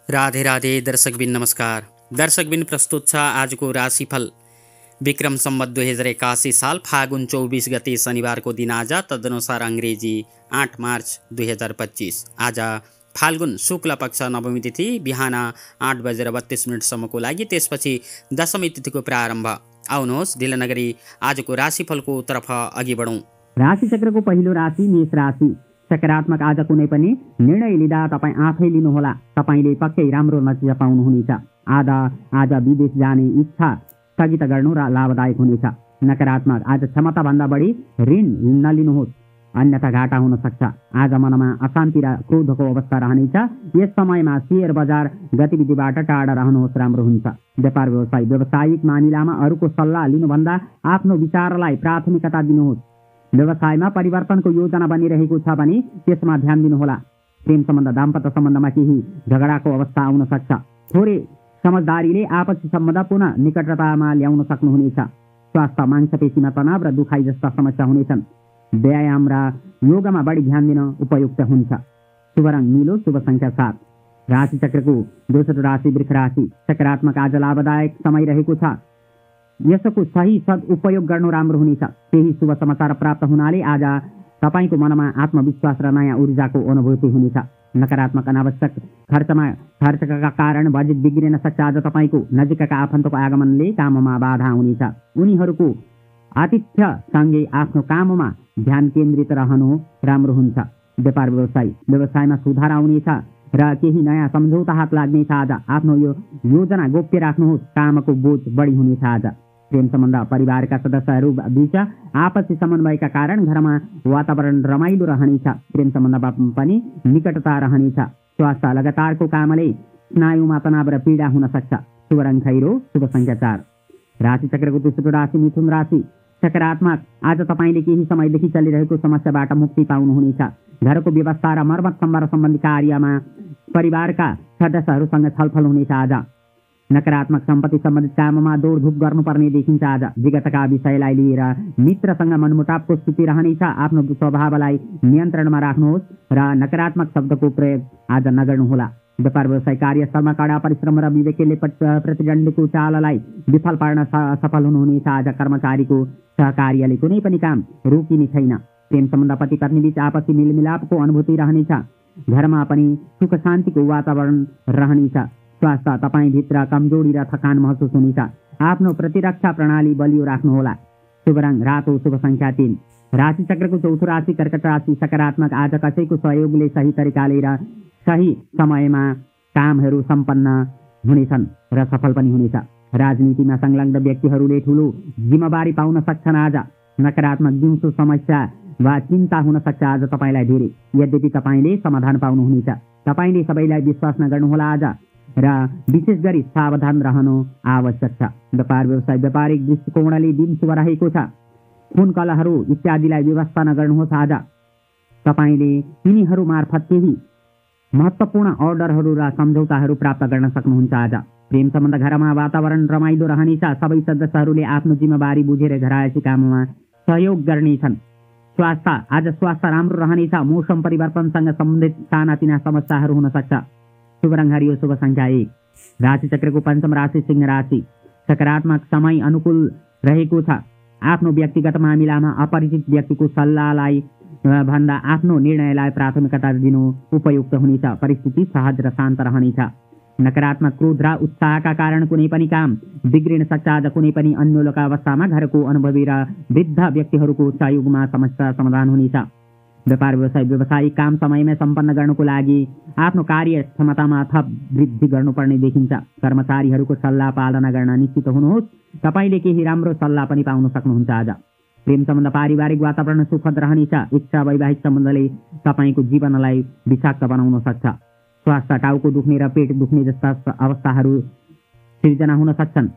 राधे राधे दर्शकबिन नमस्कार। दर्शकबिन प्रस्तुत छ आजको राशिफल। विक्रम सम्वत 2081 साल फागुन 24 गते शनिबारको दिन आज, तदनुसार अङ्ग्रेजी 8 मार्च 2025। आज फाल्गुन शुक्ल पक्ष नवमी तिथि बिहान 8:32 लागि, त्यसपछि दशमी तिथिको प्रारम्भ। आउनुहोस् ढिला नगरी आजको राशिफलको तर्फ अघि बढौँ। राशि चक्रको पहिलो राशि मेष राशि। सकारात्मक आज कुनै पनि निर्णय लिँदा तपाईँ आफै लिनुहोला। तपाईँले पक्कै राम्रो नतिजा पाउनुहुनेछ। आज विदेश जाने इच्छा स्थगित गर्नु र लाभदायक हुनेछ। नकारात्मक आज क्षमताभन्दा बढी ऋण नलिनुहोस्, अन्यथा घाटा हुन सक्छ। आज मनमा अशान्ति र क्रोधको अवस्था रहनेछ। यस समयमा शेयर बजार गतिविधिबाट टाढा रहनुहोस्, राम्रो हुन्छ। व्यापार व्यवसाय। व्यावसायिक मामिलामा अरूको सल्लाह लिनुभन्दा आफ्नो विचारलाई प्राथमिकता दिनुहोस्। व्यवसायमा परिवर्तनको योजना बनिरहेको छ भने त्यसमा ध्यान दिनुहोला। प्रेम सम्बन्ध, दाम्पत्य सम्बन्धमा केही झगडाको अवस्था आउन सक्छ। थोरै समझदारीले आपसी सम्बन्ध पुनः निकटतामा ल्याउन सक्नुहुनेछ। स्वास्थ्य, मांसपेशीमा तनाव र दुखाइ जस्ता समस्या हुनेछन्। व्यायाम र योगमा बढी ध्यान दिन उपयुक्त हुन्छ। शुभ रङ नीलो, शुभ सङ्ख्या 7। राशि चक्रको दोस्रो राशि वृष राशि। सकारात्मक आज लाभदायक समय रहेको छ। यसको सही सदुपयोग गर्नु राम्रो हुनेछ। केही शुभ समाचार प्राप्त हुनाले आज तपाईँको मनमा आत्मविश्वास र नयाँ ऊर्जाको अनुभूति हुनेछ। नकारात्मक अनावश्यक खर्चका कारण बजेट बिग्रिन सक्छ। आज तपाईँको नजिकका आफन्तको आगमनले काममा बाधा हुनेछ। उनीहरूको आतिथ्यसँगै आफ्नो काममा ध्यान केन्द्रित रहनु राम्रो हुन्छ। व्यापार व्यवसाय। व्यवसायमा सुधार आउनेछ र केही नयाँ सम्झौता हात लाग्नेछ। आज आफ्नो यो योजना गोप्य राख्नुहोस्, कामको बोझ बढी हुनेछ। आज प्रेम सम्बन्ध। परिवारका सदस्यहरू बीच आपसी समन्वयका कारण घरमा वातावरण रमाइलो रहनेछ। प्रेम सम्बन्धमा पनि निकटता रहनेछ। स्वास्थ्य। लगातारको कामले स्नायुमा तनाव र पीडा हुन सक्छ। शुभ रङ खैरो, शुभ सङ्ख्या 4। राशि चक्रको तेस्रो राशि मिथुन राशि। सकारात्मक आज तपाईँले केही समयदेखि चलिरहेको समस्याबाट मुक्ति पाउनुहुनेछ। घरको व्यवस्था र मर्मत सम्बन्धी कार्यमा परिवारका सदस्यहरूसँग छलफल हुनेछ। आज नकारात्मक सम्पत्ति सम्बन्धित काममा दौडधुप गर्नुपर्ने देखिन्छ। आज विगतका विषयलाई लिएर मित्रसँग मनमुटावको स्थिति रहनेछ। आफ्नो स्वभावलाई नियन्त्रणमा राख्नुहोस् र नकारात्मक शब्दको प्रयोग आज नगर्नुहोला। व्यापार व्यवसाय। कार्यस्थलमा कडा परिश्रम र विवेकले प्रतिद्वन्दीको चाललाई विफल पार्न सफल हुनुहुनेछ। आज कर्मचारीको सहकार्यले कुनै पनि काम रोकिने छैन। प्रेम सम्बन्ध। पति पत्नी बीच आपसी मेलमिलापको अनुभूति रहनेछ। घरमा पनि सुख शान्तिको वातावरण रहनेछ। स्वास्थ्य। तपाईँभित्र कमजोरी र थकान महसुस हुनेछ। आफ्नो प्रतिरक्षा प्रणाली बलियो राख्नुहोला। शुभ रङ रातो, शुभ सङ्ख्या 3। राशि चक्रको चौथो राशि कर्कट राशि। सकारात्मक आज कसैको सहयोगले सही तरिकाले र सही समयमा कामहरू सम्पन्न हुनेछन् र सफल पनि हुनेछ। राजनीतिमा संलग्न व्यक्तिहरूले ठुलो जिम्मेवारी पाउन सक्छन्। आज नकारात्मक दिउँसो समस्या वा चिन्ता हुन सक्छ आज तपाईँलाई धेरै। यद्यपि तपाईँले समाधान पाउनुहुनेछ। तपाईँले सबैलाई विश्वास नगर्नुहोला आज र विशेष गरी सावधान रहनु आवश्यक छ। व्यापार व्यवसाय। व्यापारिक दृष्टिकोणले दिन शुभ रहेको छ। फोन कलहरू इत्यादिलाई व्यवस्था नगर्नुहोस्। आज तपाईँले तिनीहरू मार्फत केही महत्त्वपूर्ण अर्डरहरू र सम्झौताहरू प्राप्त गर्न सक्नुहुन्छ। आज प्रेम सम्बन्ध। घरमा वातावरण रमाइलो रहनेछ। सबै सदस्यहरूले आफ्नो जिम्मेवारी बुझेर घरआएपछि काममा सहयोग गर्नेछन्। स्वास्थ्य। आज स्वास्थ्य राम्रो रहनेछ। मौसम परिवर्तनसँग सम्बन्धित सानातिना समस्याहरू हुन सक्छ। शुभ रङ हरियो, शुभ सङ्ख्या 1। राशि चक्रको पञ्चम राशि सिंह राशि। सकारात्मक समय अनुकूल रहेको छ। आफ्नो व्यक्तिगत मामिलामा अपरिचित व्यक्तिको सल्लाहलाई भन्दा आफ्नो निर्णयलाई प्राथमिकता दिनु उपयुक्त हुनेछ। परिस्थिति सहज र शान्त रहनेछ। नकारात्मक क्रोध र उत्साहका कारण कुनै पनि काम बिग्रिन सक्छ। आज कुनै पनि अन्योलका अवस्थामा घरको अनुभवी र वृद्ध व्यक्तिहरूको सहयोगमा समस्या समाधान हुनेछ। व्यापार व्यवसाय। व्यावसायिक काम समयमा सम्पन्न गर्नुको लागि आफ्नो कार्य क्षमतामा थप वृद्धि गर्नुपर्ने देखिन्छ। कर्मचारीहरूको सल्लाह पालना गर्न निश्चित हुनुहोस्। तपाईँले केही राम्रो सल्लाह पनि पाउन सक्नुहुन्छ। आज प्रेम सम्बन्ध। पारिवारिक वातावरण सुखद रहनेछ। इच्छा वैवाहिक सम्बन्धले तपाईँको जीवनलाई विषाक्त बनाउन सक्छ। स्वास्थ्य। टाउको दुख्ने र पेट दुख्ने जस्ता अवस्थाहरू सिर्जना हुन सक्छन्।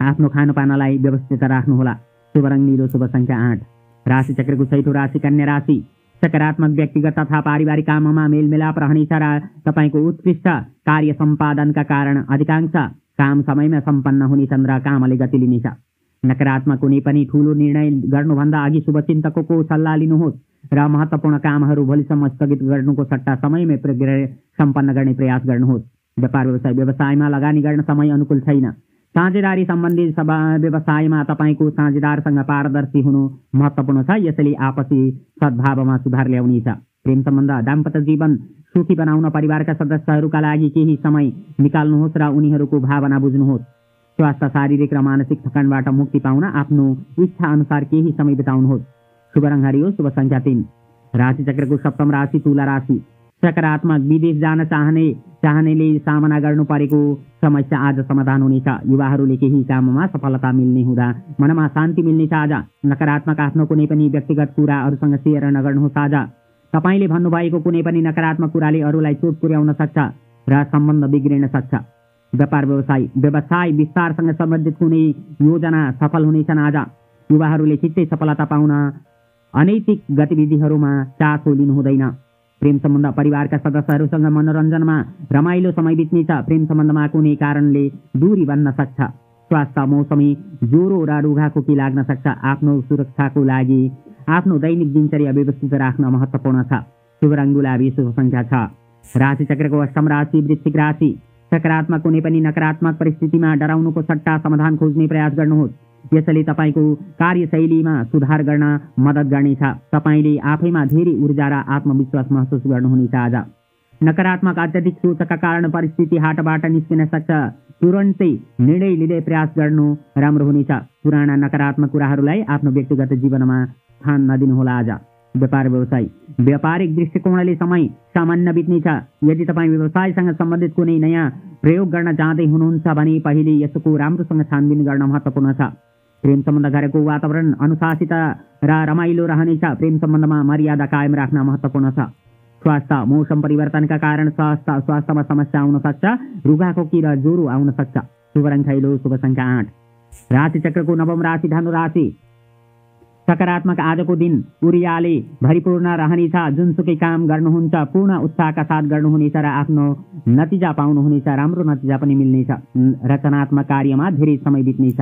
आफ्नो खानपानलाई व्यवस्थित राख्नुहोला। शुभ रङ नीलो, शुभ सङ्ख्या 8। राशि चक्रको छैठौँ राशि कन्या राशि। सकारात्मक व्यक्तिगत तथा पारिवारिक काममा मेलमिलाप रहनेछ र तपाईँको उत्कृष्ट कार्य सम्पादनका कारण अधिकांश काम समयमा सम्पन्न हुनेछन् र कामले गति लिनेछ। नकारात्मक कुनै पनि ठुलो निर्णय गर्नुभन्दा अघि शुभचिन्तकको सल्लाह लिनुहोस् र महत्त्वपूर्ण कामहरू भोलिसम्म स्थगित गर्नुको सट्टा समयमै सम्पन्न गर्ने प्रयास गर्नुहोस्। व्यापार व्यवसायमा लगानी गर्न समय अनुकूल छैन। साझेदारी सम्बन्धी व्यवसायमा तपाईँको साझेदारसँग पारदर्शी हुनु महत्त्वपूर्ण छ। यसैले आपसी सद्भावमा सुधार ल्याउनेछ। प्रेम सम्बन्ध दाम्पत्य जीवन सुखी बनाउन परिवारका सदस्यहरूका लागि केही समय निकाल्नुहोस् र उनीहरूको भावना बुझ्नुहोस्। स्वास्थ्य शारीरिक र मानसिक थकानबाट मुक्ति पाउन आफ्नो इच्छा अनुसार केही समय बिताउनुहोस्। शुभ रङ हरियो, शुभ सङ्ख्या 3। राशि चक्रको सप्तम राशि तुला राशि। सकारात्मक विदेश जान चाहनेले सामना गर्नु परेको समस्या आज समाधान हुनेछ। युवाहरूले केही काममा सफलता मिल्ने हुँदा मनमा शान्ति मिल्नेछ। आज नकारात्मक आफ्नो कुनै पनि व्यक्तिगत कुरा अरूसँग सेयर नगर्नुहोस्। आज तपाईँले भन्नुभएको कुनै पनि नकारात्मक कुराले अरूलाई चोट पुर्याउन सक्छ र सम्बन्ध बिग्रिन सक्छ। व्यापार व्यवसाय विस्तारसँग सम्बन्धित कुनै योजना सफल हुनेछन्। आज युवाहरूले छिट्टै सफलता पाउन अनैतिक गतिविधिहरूमा चासो लिनु हुँदैन। प्रेम सम्बन्ध परिवारका सदस्यहरूसँग मनोरञ्जनमा रमाइलो समय बित्नेछ। प्रेम सम्बन्धमा कुनै कारणले दूरी बन्न सक्छ। स्वास्थ्य मौसमी ज्वरो र रुघाखोकी लाग्न सक्छ। आफ्नो सुरक्षाको लागि आफ्नो दैनिक दिनचर्या व्यवस्थित राख्न महत्त्वपूर्ण छ। शुभ रङ गुलाबी, शुभ सङ्ख्या 6। राशि चक्रको अष्टम राशि वृश्चिक राशि। सकारात्मक कुनै पनि नकारात्मक परिस्थितिमा डराउनुको सट्टा समाधान खोज्ने प्रयास गर्नुहोस्। यसैले तपाईँको कार्यशैलीमा सुधार गर्न मद्दत गर्नेछ। तपाईँले आफैमा धेरै ऊर्जा र आत्मविश्वास महसुस गर्नुहुनेछ। आज नकारात्मक अत्यधिक सोचका कारण परिस्थिति हातबाट निस्किन सक्छ। तुरन्तै निर्णय लिँदै प्रयास गर्नु राम्रो हुनेछ। पुराना नकारात्मक कुराहरूलाई आफ्नो व्यक्तिगत जीवनमा स्थान नदिनुहोला। आज व्यापार व्यापारिक दृष्टिकोणले समय सामान्य बित्नेछ। यदि तपाईँ व्यवसायसँग सम्बन्धित कुनै नयाँ प्रयोग गर्न जाँदै हुनुहुन्छ भने पहिले यसको राम्रोसँग छानबिन गर्न महत्त्वपूर्ण छ। प्रेम सम्बन्ध घरको वातावरण अनुशासित र रमाइलो रहनेछ। प्रेम सम्बन्धमा मर्यादा कायम राख्न महत्त्वपूर्ण छ। स्वास्थ्य मौसम परिवर्तनका कारण स्वास्थ्यमा समस्या आउन सक्छ। रुघाखोकी र ज्वरो आउन सक्छ। शुभ रङ खैलो, शुभ सङ्ख्या 8। राशि चक्रको नवम राशि धनु राशि। सकारात्मक आजको दिन ऊर्जाले भरिपूर्ण रहनेछ। जुनसुकै काम गर्नुहुन्छ पूर्ण उत्साहका साथ गर्नुहुनेछ र आफ्नो नतिजा पाउनुहुनेछ। राम्रो नतिजा पनि मिल्नेछ। रचनात्मक कार्यमा धेरै समय बित्नेछ।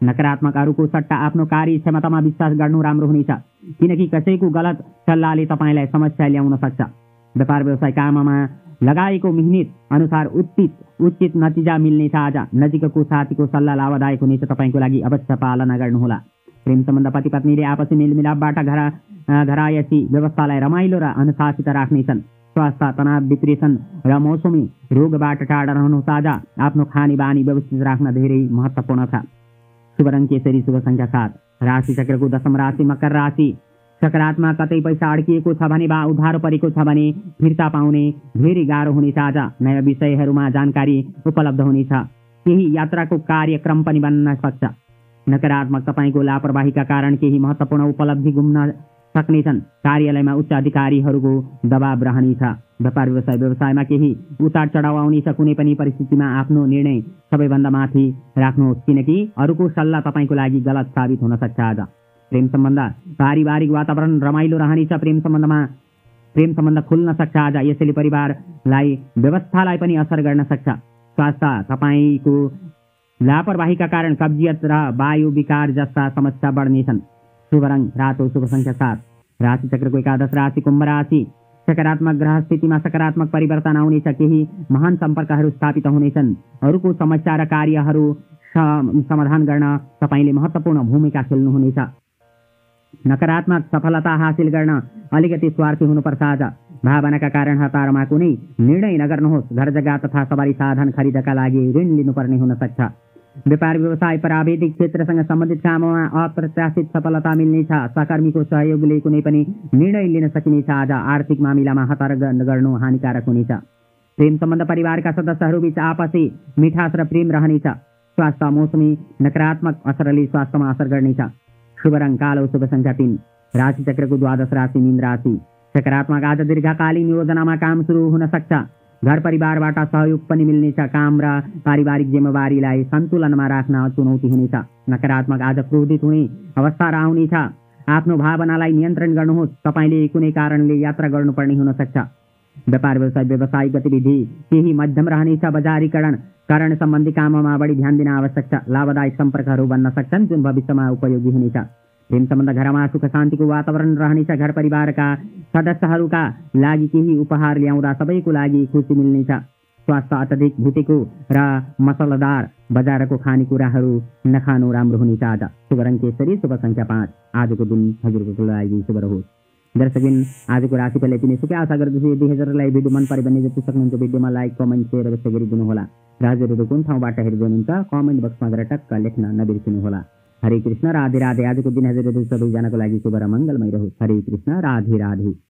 नकारात्मकहरूको सट्टा आफ्नो कार्यक्षमतामा विश्वास गर्नु राम्रो हुनेछ, किनकि कसैको गलत सल्लाहले तपाईँलाई समस्या ल्याउन सक्छ। व्यापार व्यवसाय काममा लगाएको मेहनत अनुसार उचित नतिजा मिल्नेछ। आज नजिकको साथीको सल्लाह लाभदायक हुनेछ। तपाईँको लागि अवश्य पालना गर्नुहोला। प्रेम सम्बन्ध पति पत्नीले आपसी मेलमिलापबाट घरायसी व्यवस्थालाई रमाइलो र अनुशासित राख्नेछन्। स्वास्थ्य तनाव, डिप्रेसन र मौसमी रोगबाट टाढा रहनुहोस्। आज आफ्नो खाने बानी व्यवस्थित राख्न धेरै महत्त्वपूर्ण छ। शुभ रङ केसरी, शुभ सङ्ख्या 7। राशि चक्रको दशम राशि मकर राशि। सकारात्मक कतै पैसा अड्किएको छ भने वा उधारो परेको छ भने फिर्ता पाउने धेरै गाह्रो हुनेछ। आज नयाँ विषयहरूमा जानकारी उपलब्ध हुनेछ। केही यात्राको कार्यक्रम पनि बन्न सक्छ। नकारात्मक तपाईँको लापरवाहीका कारण केही महत्त्वपूर्ण उपलब्धि गुम्न सक्नेछन्। कार्यालयमा उच्च अधिकारीहरूको दबाव रहनेछ। व्यापार व्यवसायमा केही उतार चढाव आउनेछ। कुनै पनि परिस्थितिमा आफ्नो निर्णय सबैभन्दा माथि राख्नुहोस्, किनकि अरूको सल्लाह तपाईँको लागि गलत साबित हुन सक्छ। आज प्रेम सम्बन्ध पारिवारिक वातावरण रमाइलो रहनेछ। प्रेम सम्बन्ध खुल्न सक्छ। आज यसैले परिवारलाई व्यवस्थालाई पनि असर गर्न सक्छ। स्वास्थ्य तपाईँको लापरवाहीका कारण कब्जियत र वायु विकार जस्ता समस्या बढ्नेछन्। शुभ रङ रातो, शुभ सङ्ख्या 7। राशि चक्रको एकादश राशि कुम्भ राशि। सकारात्मक ग्रह स्थितिमा सकारात्मक परिवर्तन आउनेछ। केही महान सम्पर्कहरू स्थापित हुनेछन्। अरूको समस्या र कार्यहरू समाधान गर्न तपाईँले महत्त्वपूर्ण भूमिका खेल्नुहुनेछ। नकारात्मक सफलता हासिल गर्न अलिकति स्वार्थी हुनुपर्छ। आज भावनाका कारण हतारमा कुनै निर्णय नगर्नुहोस्। घर जग्गा तथा सवारी साधन खरिदका लागि ऋण लिनुपर्ने हुन सक्छ। व्यापार व्यवसाय प्राविधिक क्षेत्रसँग सम्बन्धित काममा अप्रत्याशित सफलता मिल्नेछ। सहकर्मीको सहयोगले कुनै पनि निर्णय लिन सकिनेछ। आज आर्थिक मामिलामा हतार गर्नु हानिकारक हुनेछ। प्रेम सम्बन्ध परिवारका सदस्यहरूबीच आपसी मिठास र प्रेम रहनेछ। स्वास्थ्य मौसमी नकारात्मक असरले स्वास्थ्यमा असर गर्नेछ। शुभ रङ कालो, शुभ सङ्ख्या 3। राशि चक्रको द्वादश राशि मीन राशि। सकारात्मक आज दीर्घकालीन योजनामा काम सुरु हुन सक्छ। घर परिवारबाट सहयोग पनि मिल्नेछ। काम र पारिवारिक जिम्मेवारीलाई सन्तुलनमा राख्न चुनौती हुनेछ। नकारात्मक आज क्रोधित हुने अवस्था आउनेछ। आफ्नो भावनालाई नियन्त्रण गर्नुहोस्। तपाईँले कुनै कारणले यात्रा गर्नुपर्ने हुन सक्छ। व्यापार व्यवसायिक गतिविधि केही मध्यम रहनेछ। बजारीकरण सम्बन्धी काममा बढी ध्यान दिन आवश्यक छ। लाभदायक सम्पर्कहरू बन्न सक्छन् जुन भविष्यमा उपयोगी हुनेछ। प्रेम सम्बन्ध घरमा सुख शान्तिको वातावरण रहनेछ। घर परिवारका सदस्यहरूका लागि केही उपहार ल्याउँदा सबैको लागि खुसी मिल्नेछ। स्वास्थ्य अत्यधिक भुटेको र मसलादार बजारको खानेकुराहरू नखानु राम्रो हुनेछ। आज शुभ रङ केसरी, शुभ सङ्ख्या 5। आजको दिन हजुरको लागि शुभ रहोस्। दर्शकबिन आजको राशिफल यति नै सुकै आशा गर्दछु। यदि हजुरलाई भिडियो मन पऱ्यो भने जति सक्नुहुन्छ भिडियोमा लाइक, कमेन्ट, सेयर अवश्य गरिदिनुहोला र हजुरहरू कुन ठाउँबाट हेर्दै हुनुहुन्छ कमेन्ट बक्समा गएर टक्क लेख्न नबिर्सिनुहोला। हरे कृष्ण, राधे राधे। आजको दिन हजुरहरू सबैजनाको लागि शुभ र मङ्गलमय रहोस्। हरे कृष्ण, राधे राधे।